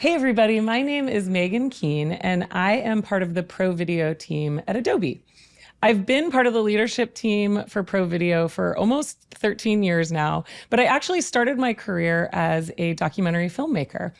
Hey everybody, my name is Meagan Keane and I am part of the Pro Video team at Adobe. I've been part of the leadership team for Pro Video for almost 13 years now, but I actually started my career as a documentary filmmaker.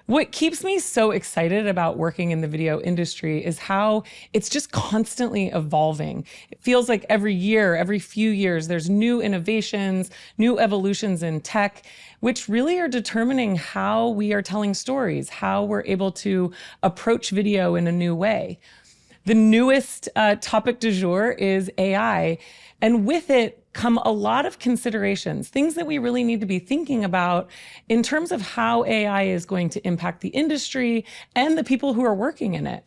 What keeps me so excited about working in the video industry is how it's just constantly evolving. It feels like every year, every few years, there's new innovations, new evolutions in tech, which really are determining how we are telling stories, how we're able to approach video in a new way. The newest topic du jour is AI, and with it come a lot of considerations, things that we really need to be thinking about in terms of how AI is going to impact the industry and the people who are working in it.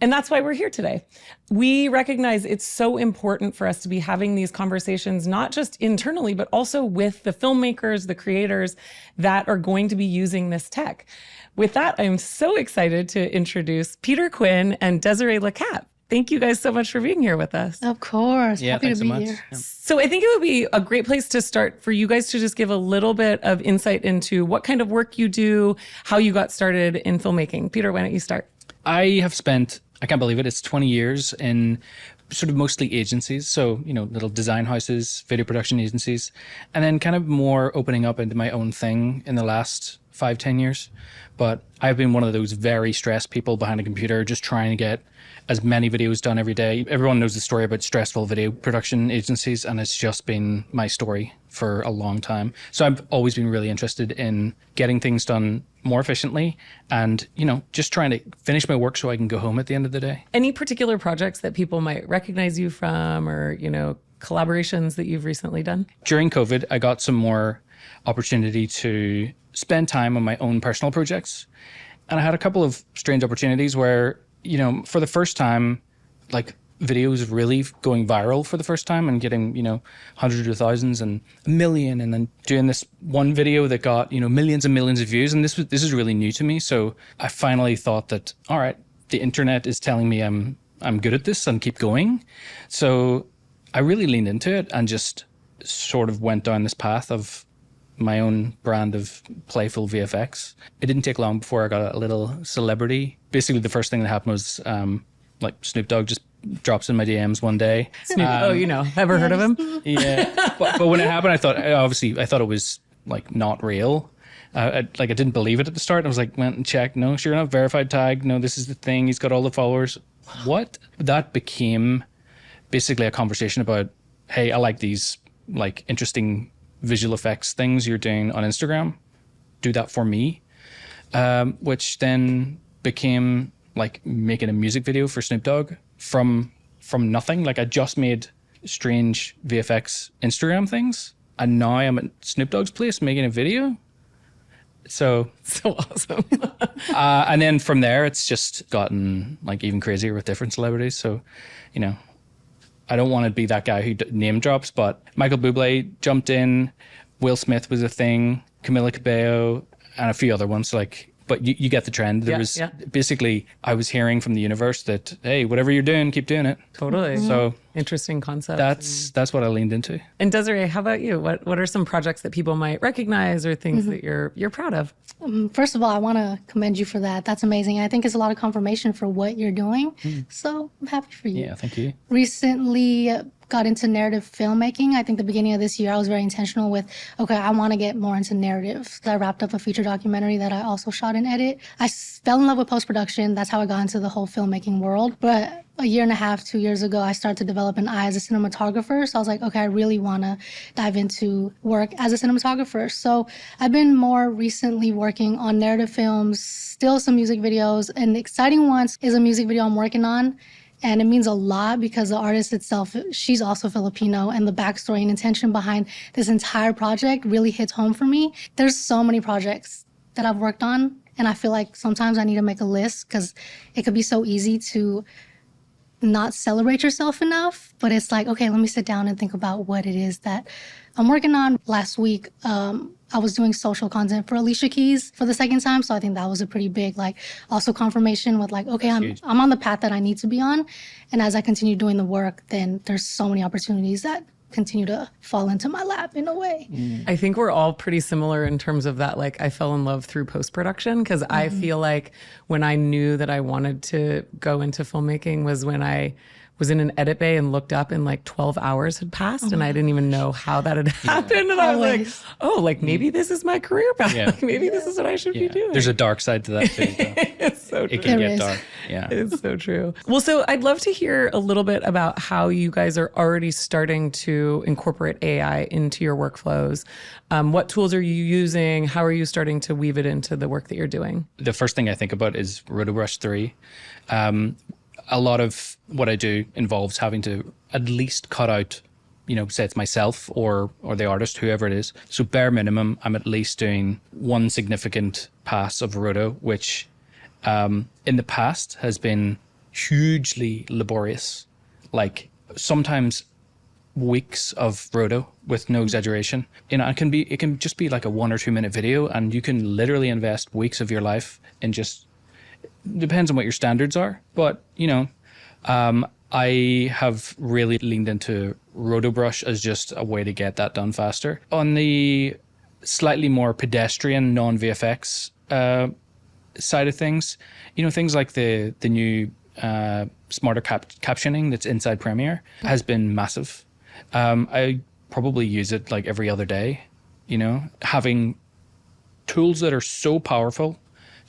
And that's why we're here today. We recognize it's so important for us to be having these conversations, not just internally, but also with the filmmakers, the creators that are going to be using this tech. With that, I'm so excited to introduce Peter Quinn and Desire Lacap. Thank you guys so much for being here with us. Of course. Yeah, happy thanks to be so much. here. Yeah. So I think it would be a great place to start for you guys to just give a little bit of insight into what kind of work you do, how you got started in filmmaking. Peter, why don't you start? I have spent, I can't believe it, it's 20 years in sort of mostly agencies. So, little design houses, video production agencies, and then kind of more opening up into my own thing in the last 5-10 years. But I've been one of those very stressed people behind a computer, just trying to get as many videos done every day. Everyone knows the story about stressful video production agencies, and it's just been my story for a long time. So I've always been really interested in getting things done more efficiently and, just trying to finish my work so I can go home at the end of the day. Any particular projects that people might recognize you from or, collaborations that you've recently done? During COVID, I got some more opportunity to spend time on my own personal projects. And I had a couple of strange opportunities where, for the first time, like videos really going viral for the first time and getting, hundreds of thousands and a million, and then doing this one video that got, millions and millions of views. And this is really new to me. So I finally thought that, all right, the internet is telling me I'm good at this and keep going. So I really leaned into it and just sort of went down this path of my own brand of playful VFX. It didn't take long before I got a little celebrity. Basically, the first thing that happened was like Snoop Dogg just drops in my DMs one day. Snoop, ever heard of him? Yeah, but when it happened, I thought it was like not real. I didn't believe it at the start. I was like, went and checked. No, sure enough, verified tag. No, this is the thing. He's got all the followers. What? That became basically a conversation about, hey, I like these like interesting visual effects things you're doing on Instagram. Do that for me. Which then became like making a music video for Snoop Dogg from nothing. Like I just made strange VFX Instagram things, and now I'm at Snoop Dogg's place making a video. So awesome. And then from there, it's just gotten like even crazier with different celebrities. So, I don't want to be that guy who name drops, but Michael Bublé jumped in, Will Smith was a thing, Camila Cabello, and a few other ones. But you get the trend. Basically, I was hearing from the universe that, hey, whatever you're doing, keep doing it. Totally. So interesting concept. That's what I leaned into. And Desiree, how about you? What are some projects that people might recognize or things that you're proud of? First of all, I want to commend you for that. That's amazing. I think it's a lot of confirmation for what you're doing. So I'm happy for you. Yeah, thank you. Recently got into narrative filmmaking. I think the beginning of this year, I was very intentional with, okay, I want to get more into narrative. I wrapped up a feature documentary that I also shot and edit. I fell in love with post-production. That's how I got into the whole filmmaking world. But a year and a half, 2 years ago, I started to develop an eye as a cinematographer. So I was like, okay, I really want to dive into work as a cinematographer. So I've been more recently working on narrative films, still some music videos. And the exciting one is a music video I'm working on. And it means a lot because the artist itself, she's also Filipino, and the backstory and intention behind this entire project really hits home for me. There's so many projects that I've worked on, and I feel like sometimes I need to make a list because it could be so easy to not celebrate yourself enough. But it's like, okay, let me sit down and think about what it is that I'm working on. Last week, I was doing social content for Alicia Keys for the second time. So I think that was a pretty big, also confirmation with okay, I'm on the path that I need to be on. And as I continue doing the work, then there's so many opportunities that continue to fall into my lap in a way. I think we're all pretty similar in terms of that. Like I fell in love through post-production because I feel like when I knew that I wanted to go into filmmaking was when I was in an edit bay and looked up and like 12 hours had passed and I didn't even know how that had happened. And I was like, oh, like maybe this is my career path. Like maybe this is what I should be doing. There's a dark side to that too. It's so true. It can get dark. Yeah. It's so true. Well, so I'd love to hear a little bit about how you guys are already starting to incorporate AI into your workflows. What tools are you using? How are you starting to weave it into the work that you're doing? The first thing I think about is RotoBrush 3. A lot of what I do involves having to at least cut out, say it's myself or the artist, whoever it is. So bare minimum, I'm at least doing one significant pass of roto, which in the past has been hugely laborious. Like sometimes weeks of roto with no exaggeration. It can just be like a 1 or 2 minute video and you can literally invest weeks of your life in just, depends on what your standards are, but I have really leaned into RotoBrush as just a way to get that done faster. On the slightly more pedestrian non-VFX side of things, things like the new smarter captioning that's inside Premiere has been massive. I probably use it like every other day, having tools that are so powerful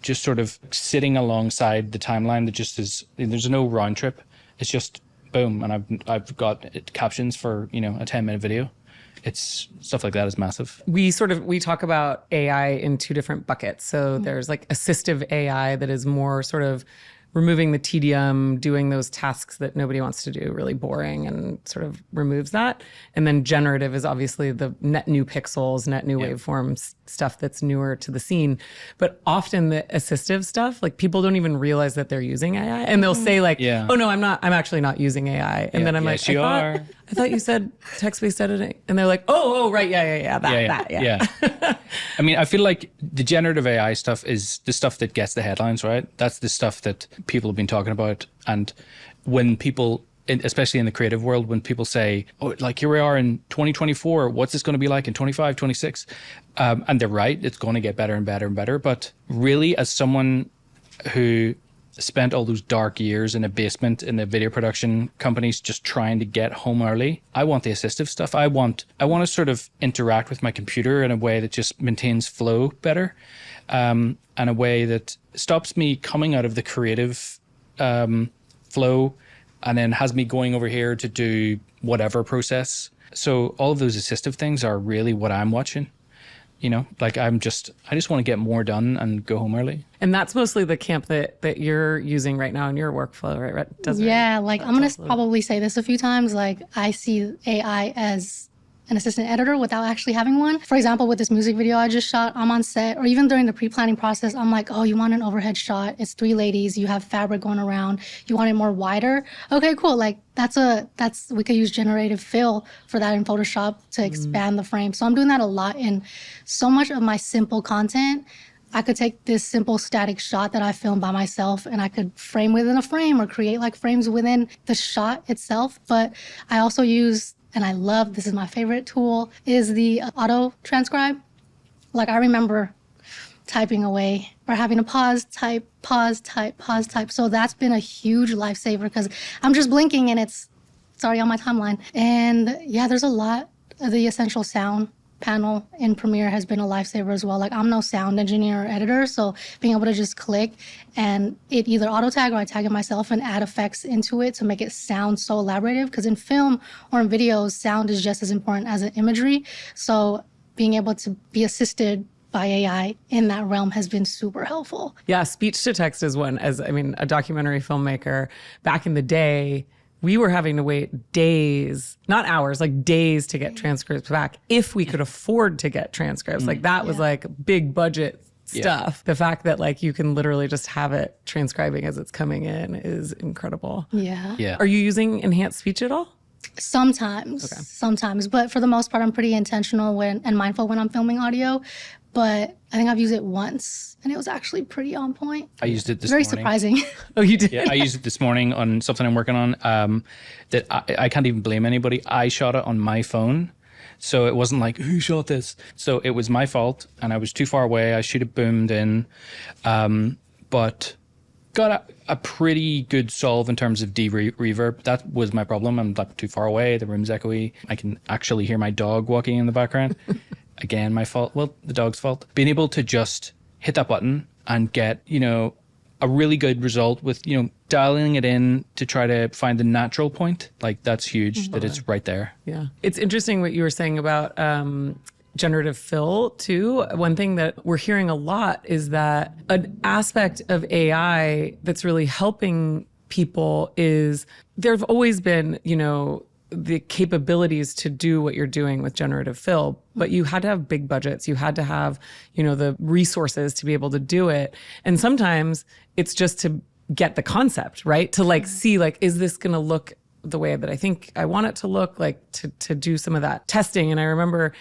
just sort of sitting alongside the timeline that just is, there's no round trip. It's just boom. And I've got captions for, a 10-minute video. It's stuff like that is massive. We talk about AI in two different buckets. So there's like assistive AI that is more sort of removing the tedium, doing those tasks that nobody wants to do, really boring, and sort of removes that. And then generative is obviously the net new pixels, net new waveforms, stuff that's newer to the scene. But often the assistive stuff, like people don't even realize that they're using AI. And they'll say like, oh no, I'm actually not using AI. And then I'm like, I thought you said text-based editing. And they're like, oh, right, that. I mean, I feel like the generative AI stuff is the stuff that gets the headlines, right? That's the stuff that people have been talking about. And when people, especially in the creative world, when people say, oh, like here we are in 2024, what's this going to be like in 25, 26? And they're right, it's going to get better and better and better. But really, as someone who spent all those dark years in a basement in the video production companies just trying to get home early, I want the assistive stuff. I want to sort of interact with my computer in a way that just maintains flow better, and a way that stops me coming out of the creative flow and then has me going over here to do whatever process. So all of those assistive things are really what I'm watching. Like I just want to get more done and go home early. And that's mostly the camp that you're using right now in your workflow, right? Yeah, like I'm going to probably say this a few times. Like I see AI as an assistant editor without actually having one. For example, with this music video I just shot, I'm on set, or even during the pre-planning process, I'm like, oh, you want an overhead shot? It's 3 ladies, you have fabric going around, you want it more wider? Okay, cool. Like we could use generative fill for that in Photoshop to expand the frame. So I'm doing that a lot in so much of my simple content. I could take this simple static shot that I filmed by myself and I could frame within a frame or create like frames within the shot itself. But I also use, and I love, this is my favorite tool, is the auto transcribe. Like I remember typing away or having to pause, type. So that's been a huge lifesaver because I'm just blinking and it's already on my timeline. And yeah, there's a lot. The essential sound panel in Premiere has been a lifesaver as well. Like I'm no sound engineer or editor, so being able to just click and it either auto tag or I tag it myself and add effects into it to make it sound so elaborative. Because in film or in videos, sound is just as important as an imagery. So being able to be assisted by AI in that realm has been super helpful. Yeah, speech to text is one. A documentary filmmaker back in the day, we were having to wait days, not hours, like days to get transcripts back if we could afford to get transcripts. Like that was like big budget stuff. The fact that like you can literally just have it transcribing as it's coming in is incredible. Yeah. Are you using enhanced speech at all? Sometimes, but for the most part, I'm pretty intentional and mindful when I'm filming audio. but I think I've used it once and it was actually pretty on point. I used it this Very morning. surprising. Oh, you did? Yeah, I used it this morning on something I'm working on that I can't even blame anybody. I shot it on my phone. So it wasn't like, who shot this? So it was my fault and I was too far away. I should have boomed in. But got a pretty good solve in terms of reverb. That was my problem. I'm like too far away. The room's echoey. I can actually hear my dog walking in the background. Again, my fault. Well, the dog's fault. Being able to just hit that button and get, a really good result with, dialing it in to try to find the natural point. Like that's huge that it's right there. Yeah. It's interesting what you were saying about generative fill too. One thing that we're hearing a lot is that an aspect of AI that's really helping people is there have always been, the capabilities to do what you're doing with generative fill, but you had to have big budgets. You had to have, the resources to be able to do it. And sometimes it's just to get the concept, right? To like see, like, is this going to look the way that I think I want it to look, like to do some of that testing. And I remember,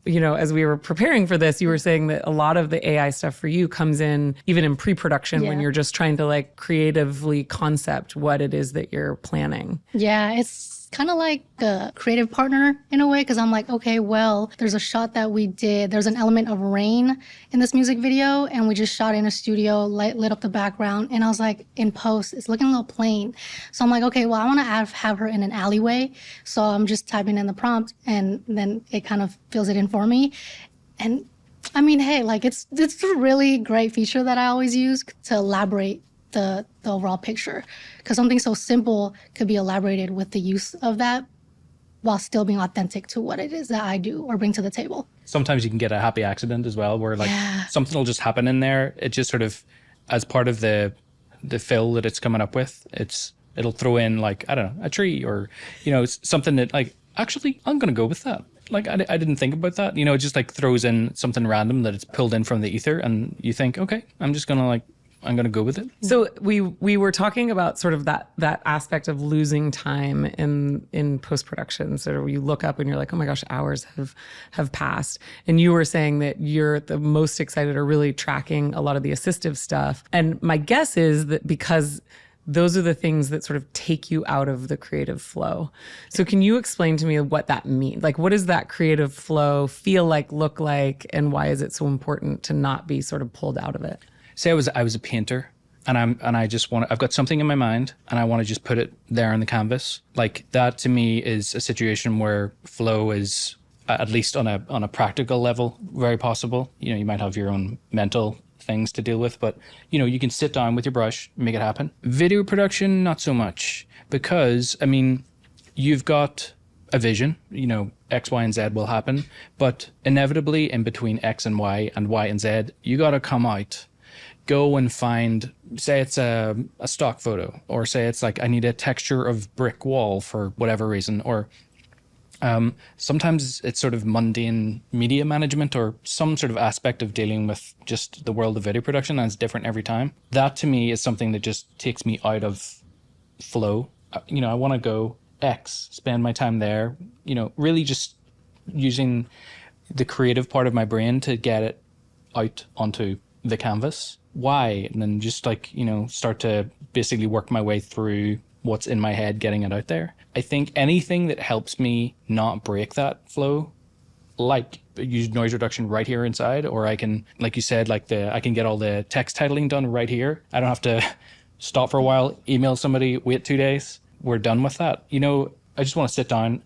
as we were preparing for this, you were saying that a lot of the AI stuff for you comes in even in pre-production when you're just trying to like creatively concept what it is that you're planning. Yeah, it's kind of like a creative partner in a way, because I'm like, okay, well, there's a shot that we did. There's an element of rain in this music video, and we just shot in a studio, lit up the background. And I was like, in post, it's looking a little plain. So I'm like, okay, well, I want to have her in an alleyway. So I'm just typing in the prompt, and then it kind of fills it in for me. And I mean, hey, like it's a really great feature that I always use to elaborate the overall picture, because something so simple could be elaborated with the use of that while still being authentic to what it is that I do or bring to the table. Sometimes you can get a happy accident as well, where like something will just happen in there. It just sort of, as part of the fill that it's coming up with, it'll throw in like, I don't know, a tree or, something that like, actually, I'm going to go with that. Like, I didn't think about that. It just like throws in something random that it's pulled in from the ether, and you think, okay, I'm going to go with it. So we were talking about sort of that aspect of losing time in post-production. So you look up and you're like, oh my gosh, hours have passed. And you were saying that you're the most excited or really tracking a lot of the assistive stuff. And my guess is that because those are the things that sort of take you out of the creative flow. So can you explain to me what that means? Like, what does that creative flow feel like, look like, and why is it so important to not be sort of pulled out of it? Say I was a painter and I've got something in my mind and I want to just put it there on the canvas. Like that to me is a situation where flow is, at least on a practical level, very possible. You might have your own mental things to deal with, but you can sit down with your brush, make it happen. Video production, not so much, because you've got a vision, X, Y, and Z will happen, but inevitably in between X and Y and Z, you got to come out, go and find, say it's a stock photo, or say it's like I need a texture of brick wall for whatever reason, or sometimes it's sort of mundane media management or some sort of aspect of dealing with just the world of video production, and it's different every time. That to me is something that just takes me out of flow. I want to go X, spend my time there, really just using the creative part of my brain to get it out onto the canvas. Y, and then just like, start to basically work my way through what's in my head, getting it out there. I think anything that helps me not break that flow, like use noise reduction right here inside, or I can, like you said, I can get all the text titling done right here. I don't have to stop for a while, email somebody, wait 2 days. We're done with that. I just want to sit down,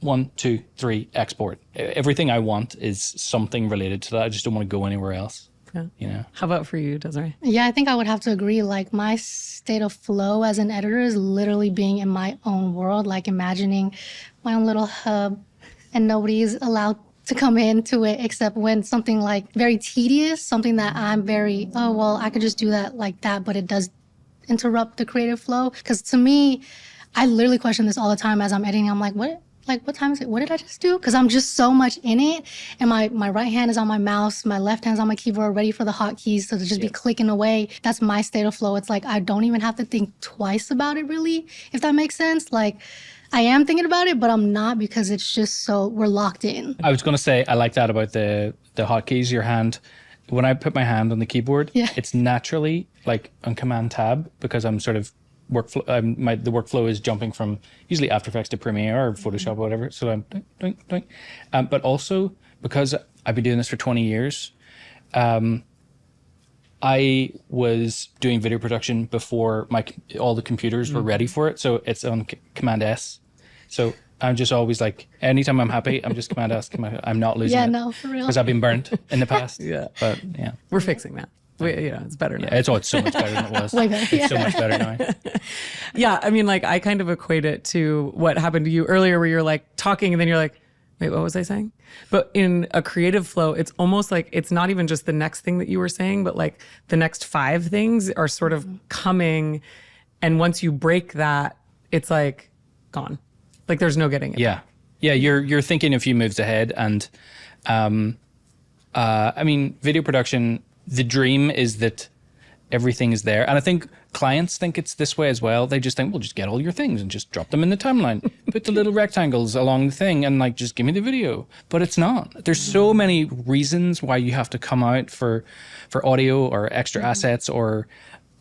1, 2, 3, export. Everything I want is something related to that. I just don't want to go anywhere else. Yeah. How about for you, Desiree? Yeah, I think I would have to agree. Like my state of flow as an editor is literally being in my own world, like imagining my own little hub, and nobody's allowed to come into it except when something like very tedious, something that I'm very, oh, well, I could just do that like that, but it does interrupt the creative flow. Because to me, I literally question this all the time as I'm editing. I'm like, what time is it? What did I just do? Because I'm just so much in it. And my right hand is on my mouse. My left hand's on my keyboard, ready for the hotkeys to just be clicking away. That's my state of flow. It's like, I don't even have to think twice about it, really, if that makes sense. Like, I am thinking about it, but I'm not, because it's just so, we're locked in. I was going to say, I like that about the the hotkeys, your hand, when I put my hand on the keyboard, it's naturally like on Command Tab, because I'm sort of workflow. The workflow is jumping from usually After Effects to Premiere or Photoshop or whatever. So I'm doing, doing. But also because I've been doing this for 20 years, I was doing video production before all the computers were ready for it. So it's on Command S. So I'm just always like, anytime I'm happy, I'm just Command S. I'm not losing it. Yeah, no, for real. Because I've been burnt in the past. But yeah. We're fixing that. It's better now. Yeah, it's so much better than it was. Way better, It's so much better now. Yeah, I mean, like, I kind of equate it to what happened to you earlier, where you're like talking and then you're like, wait, what was I saying? But in a creative flow, it's almost like it's not even just the next thing that you were saying, but like the next 5 things are sort of coming. And once you break that, it's like gone. Like there's no getting it. Yeah. Yeah, you're thinking a few moves ahead. And I mean, video production, the dream is that everything is there. And I think clients think it's this way as well. They just think, well, just get all your things and just drop them in the timeline. Put the little rectangles along the thing and like, just give me the video. But it's not. There's so many reasons why you have to come out for audio or extra assets or,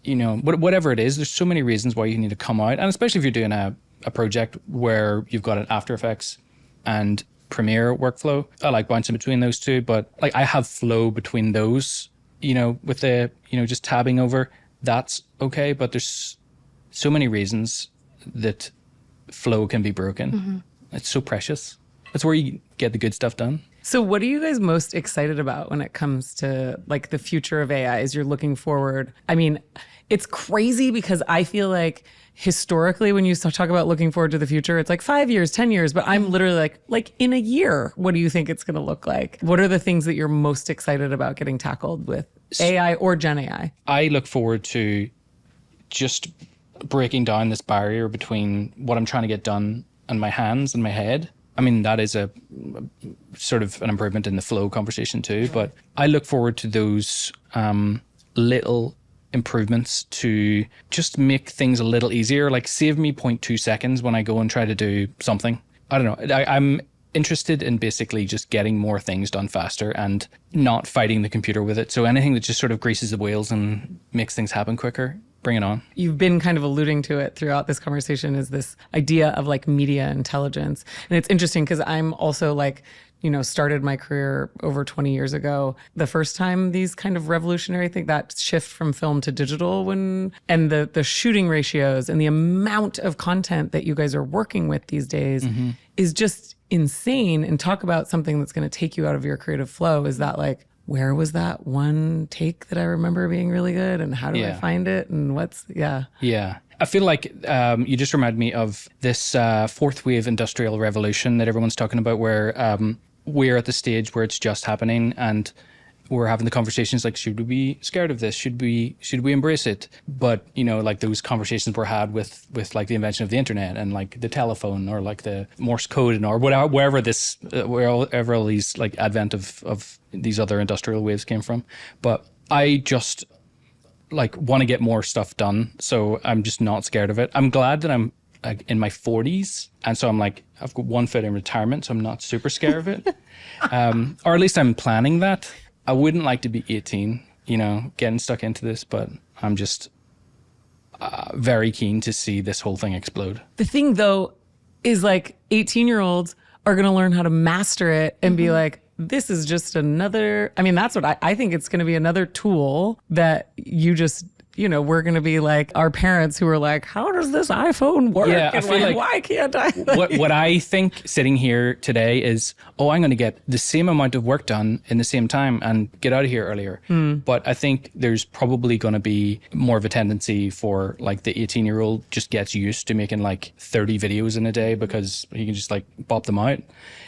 you know, whatever it is. There's so many reasons why you need to come out. And especially if you're doing a project where you've got an After Effects and Premiere workflow. I like bouncing between those two, but like I have flow between those, you know, with the, you know, just tabbing over, that's okay. But there's so many reasons that flow can be broken. It's so precious. That's where you get the good stuff done. So what are you guys most excited about when it comes to like the future of AI as you're looking forward? I mean, it's crazy because I feel like historically when you talk about looking forward to the future, it's like 5 years, 10 years, but I'm literally like in a year, what do you think it's going to look like? What are the things that you're most excited about getting tackled with AI or Gen AI? I look forward to just breaking down this barrier between what I'm trying to get done and my hands and my head. I mean, that is a sort of an improvement in the flow conversation too, but I look forward to those little improvements to just make things a little easier, like save me 0.2 seconds when I go and try to do something. I don't know. I'm interested in basically just getting more things done faster and not fighting the computer with it. So anything that just sort of greases the wheels and makes things happen quicker, bring it on. You've been kind of alluding to it throughout this conversation, is this idea of like media intelligence. And it's interesting because I'm also like, you know, started my career over 20 years ago. The first time these kind of revolutionary thing, that shift from film to digital, and the shooting ratios and the amount of content that you guys are working with these days is just insane. And talk about something that's going to take you out of your creative flow. Is that like, where was that one take that I remember being really good, and how do I find it, and Yeah. I feel like you just remind me of this fourth wave industrial revolution that everyone's talking about, where we're at the stage where it's just happening and we're having the conversations like, should we be scared of this? Should we embrace it? But, you know, like those conversations were had with like the invention of the internet and like the telephone or like the Morse code or whatever, wherever all these like advent of these other industrial waves came from. But I just like want to get more stuff done. So I'm just not scared of it. I'm glad that I'm like in my 40s. And so I'm like, I've got one foot in retirement, so I'm not super scared of it. Or at least I'm planning that. I wouldn't like to be 18, you know, getting stuck into this, but I'm just very keen to see this whole thing explode. The thing though is like 18-year-olds are going to learn how to master it and be like, this is just another, I mean, that's what I think it's going to be, another tool that you just, you know, we're going to be like our parents who are like, how does this iPhone work? Yeah, I feel like, why can't I? what I think sitting here today is, oh, I'm going to get the same amount of work done in the same time and get out of here earlier. But I think there's probably going to be more of a tendency for like the 18-year-old just gets used to making like 30 videos in a day because he can just like bop them out,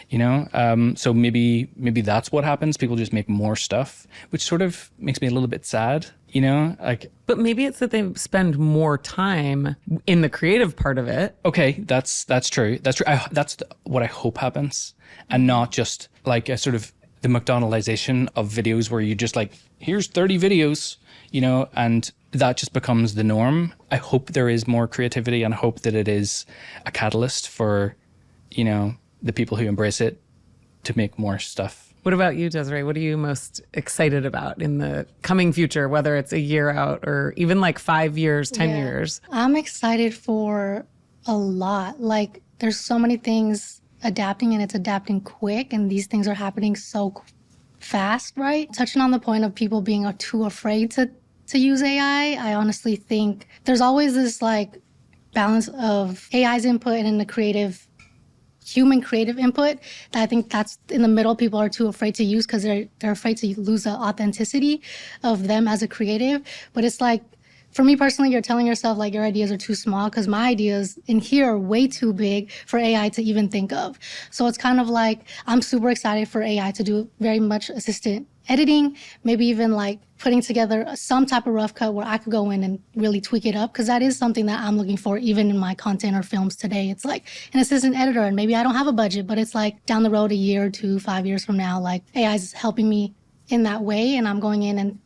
you know? So maybe that's what happens. People just make more stuff, which sort of makes me a little bit sad. You know, like, but maybe it's that they spend more time in the creative part of it. Okay, that's true. That's true. That's what I hope happens, and not just like a sort of the McDonaldization of videos where you just like, here's 30 videos, you know, and that just becomes the norm. I hope there is more creativity, and I hope that it is a catalyst for, you know, the people who embrace it to make more stuff. What about you, Desiree? What are you most excited about in the coming future, whether it's a year out or even like 5 years, 10 years? I'm excited for a lot. Like, there's so many things adapting, and it's adapting quick, and these things are happening so fast, right? Touching on the point of people being too afraid to use AI, I honestly think there's always this like balance of AI's input and the human creative input that I think that's in the middle. People are too afraid to use because they're afraid to lose the authenticity of them as a creative. But it's like, for me personally, you're telling yourself like your ideas are too small because my ideas in here are way too big for AI to even think of. So it's kind of like I'm super excited for AI to do very much assistant editing, maybe even like putting together some type of rough cut where I could go in and really tweak it up, because that is something that I'm looking for even in my content or films today. It's like an assistant editor, and maybe I don't have a budget, but it's like down the road, a year or 2, 5 years from now, like AI is helping me in that way, and I'm going in and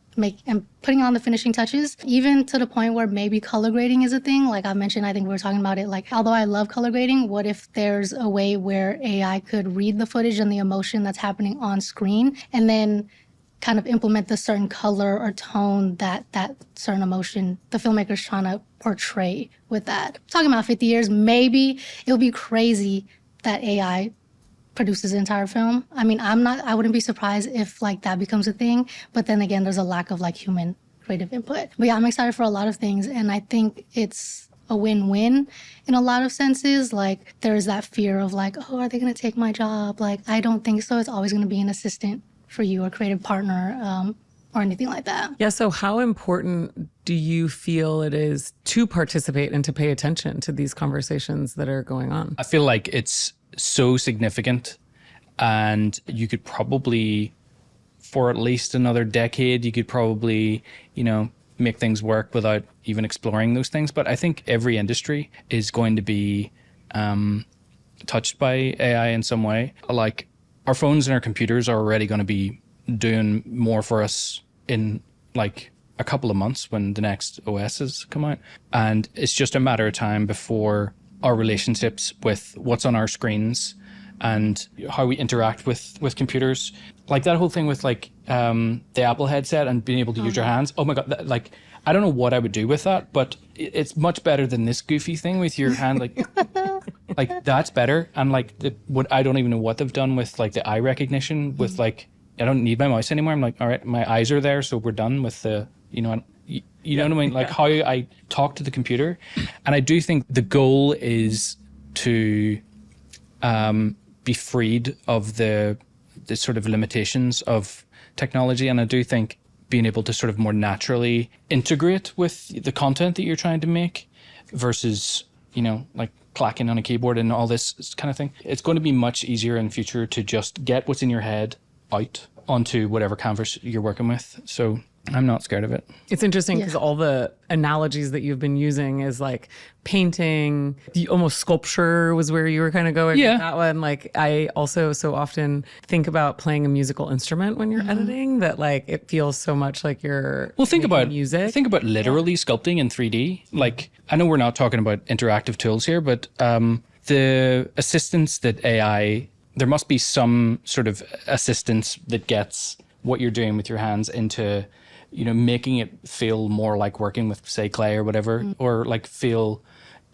putting on the finishing touches, even to the point where maybe color grading is a thing. Like I mentioned, I think we were talking about it, like, although I love color grading, what if there's a way where AI could read the footage and the emotion that's happening on screen and then kind of implement the certain color or tone that certain emotion the filmmaker's trying to portray with that. Talking about 50 years, maybe it'll be crazy that AI produces the entire film. I mean, I wouldn't be surprised if like that becomes a thing, but then again, there's a lack of like human creative input. But yeah, I'm excited for a lot of things, and I think it's a win-win in a lot of senses. Like there's that fear of like, oh, are they gonna take my job? Like, I don't think so. It's always gonna be an assistant for you, or creative partner, or anything like that. Yeah, so how important do you feel it is to participate and to pay attention to these conversations that are going on? I feel like it's so significant, and you could probably, for at least another decade, you could probably, make things work without even exploring those things. But I think every industry is going to be touched by AI in some way. Like our phones and our computers are already going to be doing more for us in like a couple of months when the next OSs come out. And it's just a matter of time before our relationships with what's on our screens and how we interact with computers, like that whole thing with like the Apple headset and being able to use your hands. Oh my God, like I don't know what I would do with that, but it's much better than this goofy thing with your hand. Like that's better. And like what I don't even know what they've done with like the eye recognition with like, I don't need my mouse anymore. I'm like, all right, my eyes are there, so we're done with the, you know what I mean? Like how I talk to the computer. And I do think the goal is to be freed of the sort of limitations of technology. And I do think being able to sort of more naturally integrate with the content that you're trying to make versus, like clacking on a keyboard and all this kind of thing. It's going to be much easier in the future to just get what's in your head out onto whatever canvas you're working with. So I'm not scared of it. It's interesting because all the analogies that you've been using is like painting, almost sculpture was where you were kind of going with that one. Like I also so often think about playing a musical instrument when you're editing that like it feels so much like you're think about music. Think about literally sculpting in 3D. Like I know we're not talking about interactive tools here, but the assistance that AI, there must be some sort of assistance that gets what you're doing with your hands into making it feel more like working with, say, clay or whatever, or like feel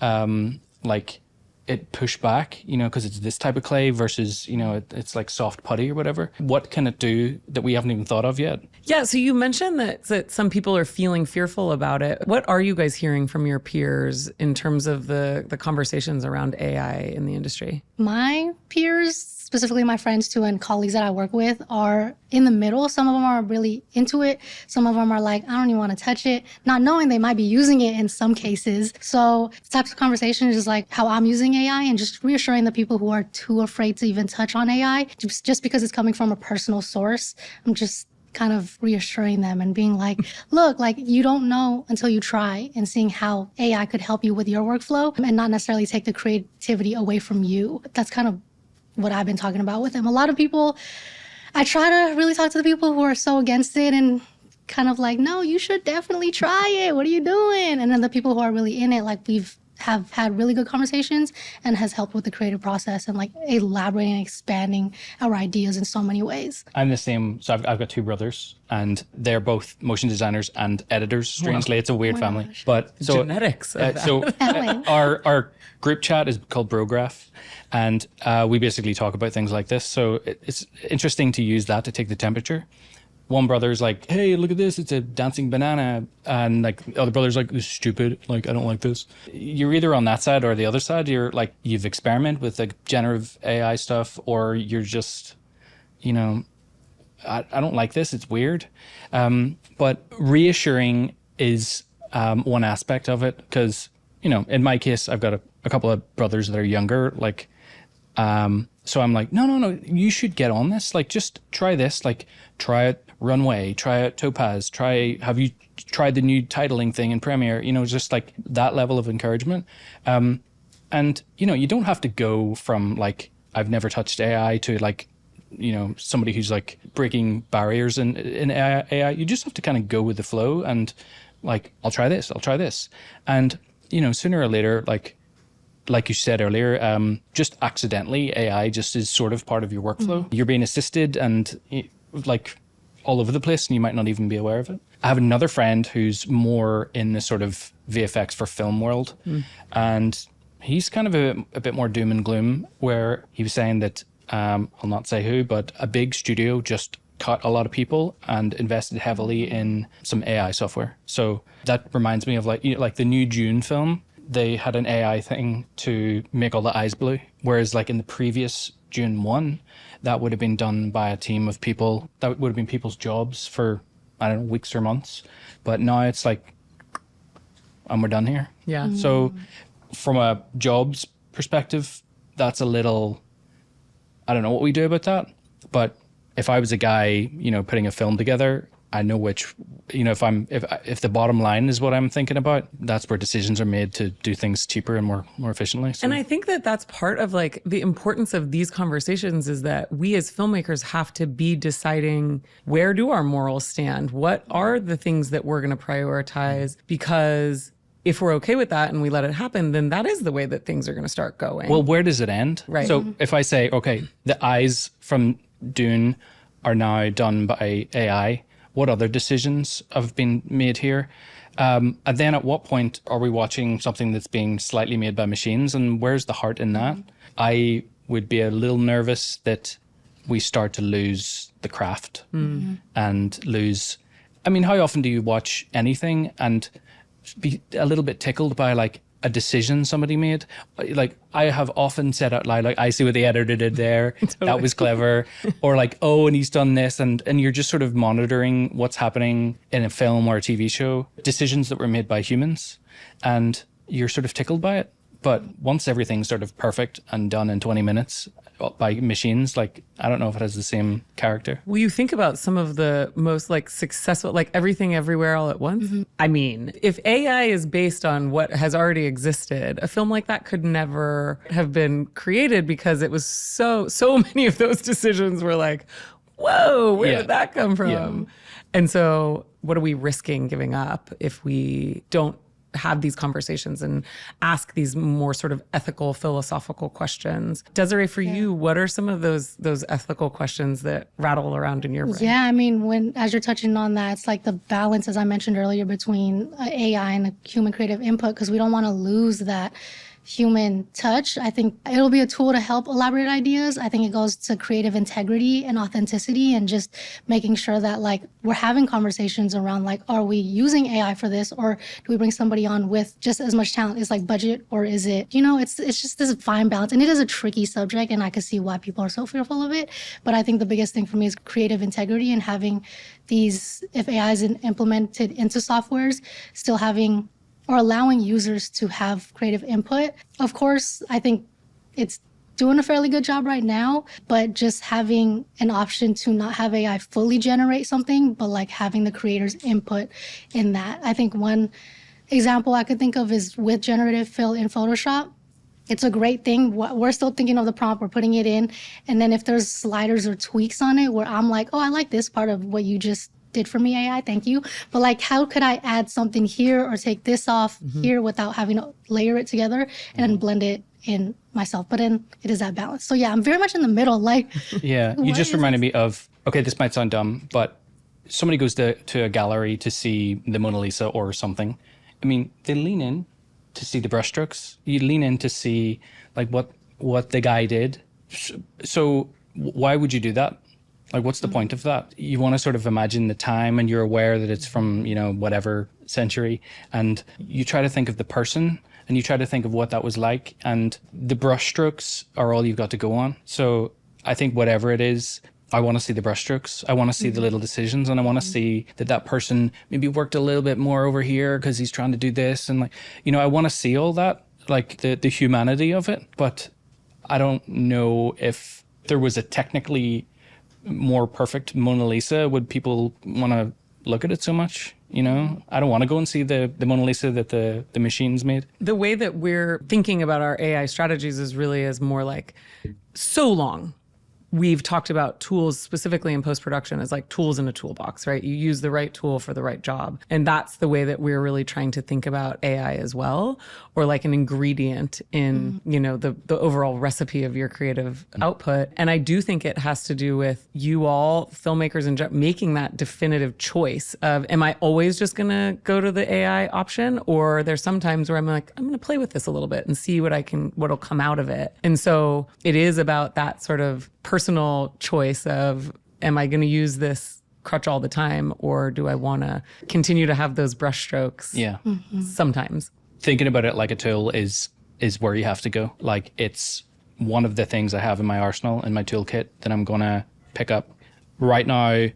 like it push back, because it's this type of clay versus, it's like soft putty or whatever. What can it do that we haven't even thought of yet? Yeah, so you mentioned that some people are feeling fearful about it. What are you guys hearing from your peers in terms of the conversations around AI in the industry? My peers, specifically my friends too and colleagues that I work with, are in the middle. Some of them are really into it. Some of them are like, I don't even want to touch it, not knowing they might be using it in some cases. So types of conversations is like how I'm using AI and just reassuring the people who are too afraid to even touch on AI, just because it's coming from a personal source. I'm just kind of reassuring them and being like, look, like you don't know until you try, and seeing how AI could help you with your workflow and not necessarily take the creativity away from you. That's kind of what I've been talking about with them. A lot of people, I try to really talk to the people who are so against it and kind of like, no, you should definitely try it. What are you doing? And then the people who are really in it, like we've have had really good conversations and has helped with the creative process and like elaborating and expanding our ideas in so many ways. I'm the same. So I've got two brothers, and they're both motion designers and editors. Strangely, it's a weird family. gosh. But so Genetics of that. our group chat is called Brograph, and we basically talk about things like this. So it's interesting to use that to take the temperature. One brother's like, hey, look at this, it's a dancing banana. And like the other brother's like, this is stupid, like I don't like this. You're either on that side or the other side. You're like, you've experimented with like generative AI stuff, or you're just, you know, I don't like this, it's weird. But reassuring is one aspect of it, because, you know, in my case, I've got a couple of brothers that are younger, like, so I'm like, no, you should get on this. Like, just try this. Like, try it Runway, try it Topaz, have you tried the new titling thing in Premiere? You know, just like that level of encouragement. And, you know, you don't have to go from like, I've never touched AI to like, you know, somebody who's like breaking barriers in AI. You just have to kind of go with the flow and like, I'll try this. And, you know, sooner or later, like you said earlier, just accidentally, AI just is sort of part of your workflow. You're being assisted and like all over the place, and you might not even be aware of it. I have another friend who's more in the sort of VFX for film world, and he's kind of a bit more doom and gloom, where he was saying that, I'll not say who, but a big studio just cut a lot of people and invested heavily in some AI software. So that reminds me of like, you know, like the new Dune film. They had an AI thing to make all the eyes blue, whereas like in the previous Dune 1, that would have been done by a team of people. That would have been people's jobs for, I don't know, weeks or months. But now it's like, and we're done here. Yeah. So from a jobs perspective, that's a little, I don't know what we do about that. But if I was a guy, you know, putting a film together, I know which, you know, if the bottom line is what I'm thinking about, that's where decisions are made to do things cheaper and more efficiently. So. And I think that that's part of like the importance of these conversations, is that we as filmmakers have to be deciding, where do our morals stand? What are the things that we're going to prioritize? Because if we're okay with that and we let it happen, then that is the way that things are going to start going. Well, where does it end? Right. So if I say, okay, the eyes from Dune are now done by AI, what other decisions have been made here? And then at what point are we watching something that's being slightly made by machines, and where's the heart in that? I would be a little nervous that we start to lose the craft and lose, I mean, how often do you watch anything and be a little bit tickled by like a decision somebody made? Like I have often said out loud, like, I see what the editor did there. Totally. That was clever. Or like, oh, and he's done this. And you're just sort of monitoring what's happening in a film or a TV show, decisions that were made by humans, and you're sort of tickled by it. But once everything's sort of perfect and done in 20 minutes by machines, like, I don't know if it has the same character. Well, you think about some of the most like successful, like Everything Everywhere All at Once. I mean, if AI is based on what has already existed, a film like that could never have been created, because it was so many of those decisions were like, whoa, where did that come from? Yeah. And so what are we risking giving up if we don't have these conversations and ask these more sort of ethical, philosophical questions? Desiree, for you, what are some of those ethical questions that rattle around in your brain? Yeah, I mean, as you're touching on that, it's like the balance, as I mentioned earlier, between AI and the human creative input, because we don't want to lose that human touch. I think it'll be a tool to help elaborate ideas. I think it goes to creative integrity and authenticity, and just making sure that like we're having conversations around like, are we using AI for this, or do we bring somebody on with just as much talent as like budget, or is it, you know, it's just this fine balance. And it is a tricky subject, and I can see why people are so fearful of it. But I think the biggest thing for me is creative integrity, and having these, if AI is implemented into softwares, still having or allowing users to have creative input. Of course, I think it's doing a fairly good job right now, but just having an option to not have AI fully generate something, but like having the creator's input in that. I think one example I could think of is with generative fill in Photoshop. It's a great thing. We're still thinking of the prompt, we're putting it in. And then if there's sliders or tweaks on it where I'm like, oh, I like this part of what you just did for me, AI, thank you. But like, how could I add something here or take this off here without having to layer it together and then blend it in myself? But then it is that balance. So yeah, I'm very much in the middle. Like, yeah, you just reminded me of, okay, this might sound dumb, but somebody goes to a gallery to see the Mona Lisa or something. I mean, they lean in to see the brushstrokes. You lean in to see like what the guy did. So why would you do that? Like, what's the point of that? You want to sort of imagine the time, and you're aware that it's from, you know, whatever century, and you try to think of the person, and you try to think of what that was like, and the brushstrokes are all you've got to go on. So I think whatever it is, I want to see the brushstrokes. I want to see the little decisions, and I want to see that person maybe worked a little bit more over here because he's trying to do this, and like, you know, I want to see all that, like the humanity of it. But I don't know if there was a technically more perfect Mona Lisa, would people want to look at it so much? You know, I don't want to go and see the Mona Lisa that the machines made. The way that we're thinking about our AI strategies is really as more like, so long we've talked about tools specifically in post-production as like tools in a toolbox, right? You use the right tool for the right job. And that's the way that we're really trying to think about AI as well, or like an ingredient in, you know, the overall recipe of your creative output. And I do think it has to do with you all, filmmakers, and making that definitive choice of, am I always just going to go to the AI option? Or there's some times where I'm like, I'm going to play with this a little bit and see what'll come out of it. And so it is about that sort of personal choice of, am I going to use this crutch all the time, or do I want to continue to have those brush strokes? Yeah. Sometimes. Thinking about it like a tool is where you have to go. Like, it's one of the things I have in my arsenal, in my toolkit, that I'm going to pick up. Right now,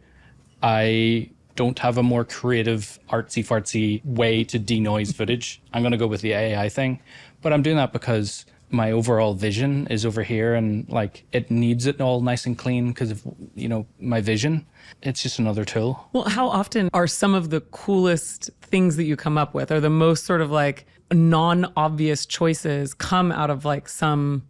I don't have a more creative, artsy-fartsy way to denoise footage. I'm going to go with the AI thing. But I'm doing that because my overall vision is over here, and like, it needs it all nice and clean because of, you know, my vision. It's just another tool. Well, how often are some of the coolest things that you come up with, or the most sort of like non-obvious choices, come out of like some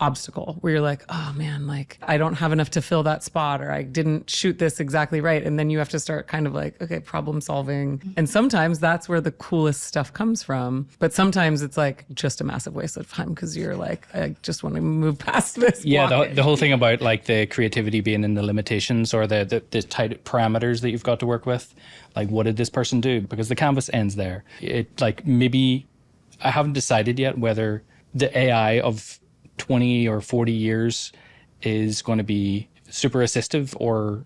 obstacle where you're like, oh man, like I don't have enough to fill that spot, or I didn't shoot this exactly right. And then you have to start kind of like, okay, problem solving. And sometimes that's where the coolest stuff comes from. But sometimes it's like just a massive waste of time because you're like, I just want to move past this. Yeah, the whole thing about like the creativity being in the limitations, or the tight parameters that you've got to work with. Like, what did this person do? Because the canvas ends there. It like, maybe I haven't decided yet whether the AI of 20 or 40 years is going to be super assistive or,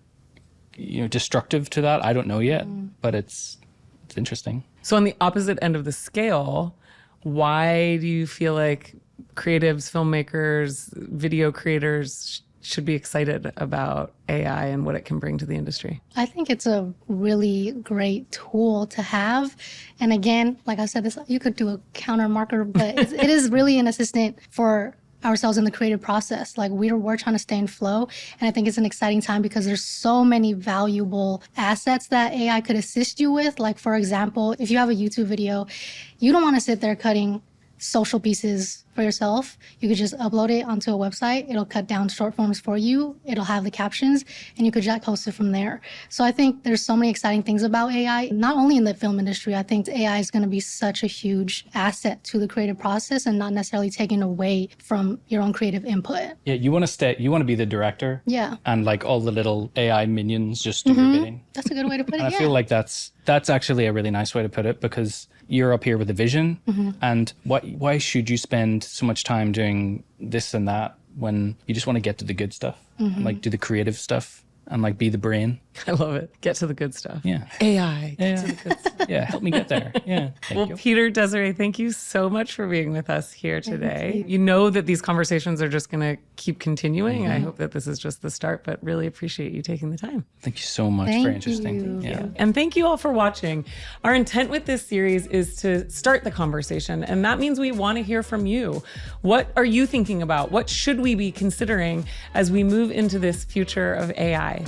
you know, destructive to that. I don't know yet, but it's interesting. So on the opposite end of the scale, why do you feel like creatives, filmmakers, video creators should be excited about AI and what it can bring to the industry? I think it's a really great tool to have. And again, like I said, this, you could do a counter marker, but it is really an assistant for ourselves in the creative process. Like, we're trying to stay in flow. And I think it's an exciting time because there's so many valuable assets that AI could assist you with. Like, for example, if you have a YouTube video, you don't want to sit there cutting social pieces for yourself. You could just upload it onto a website. It'll cut down short forms for you. It'll have the captions, and you could just post it from there. So I think there's so many exciting things about AI, not only in the film industry. I think AI is going to be such a huge asset to the creative process and not necessarily taken away from your own creative input. Yeah, you want to be the director. Yeah. And like all the little AI minions just do your bidding. That's a good way to put it. I feel like that's actually a really nice way to put it, because you're up here with a vision, and why should you spend so much time doing this and that when you just want to get to the good stuff, and like do the creative stuff and like be the brain? I love it. Get to the good stuff. Yeah. AI. Get to the good stuff. Yeah, help me get there. Yeah. Thank you. Peter, Desiree, thank you so much for being with us here today. You know that these conversations are just going to keep continuing. I hope that this is just the start, but really appreciate you taking the time. Thank you so much. Very interesting. You. Yeah. And thank you all for watching. Our intent with this series is to start the conversation, and that means we want to hear from you. What are you thinking about? What should we be considering as we move into this future of AI?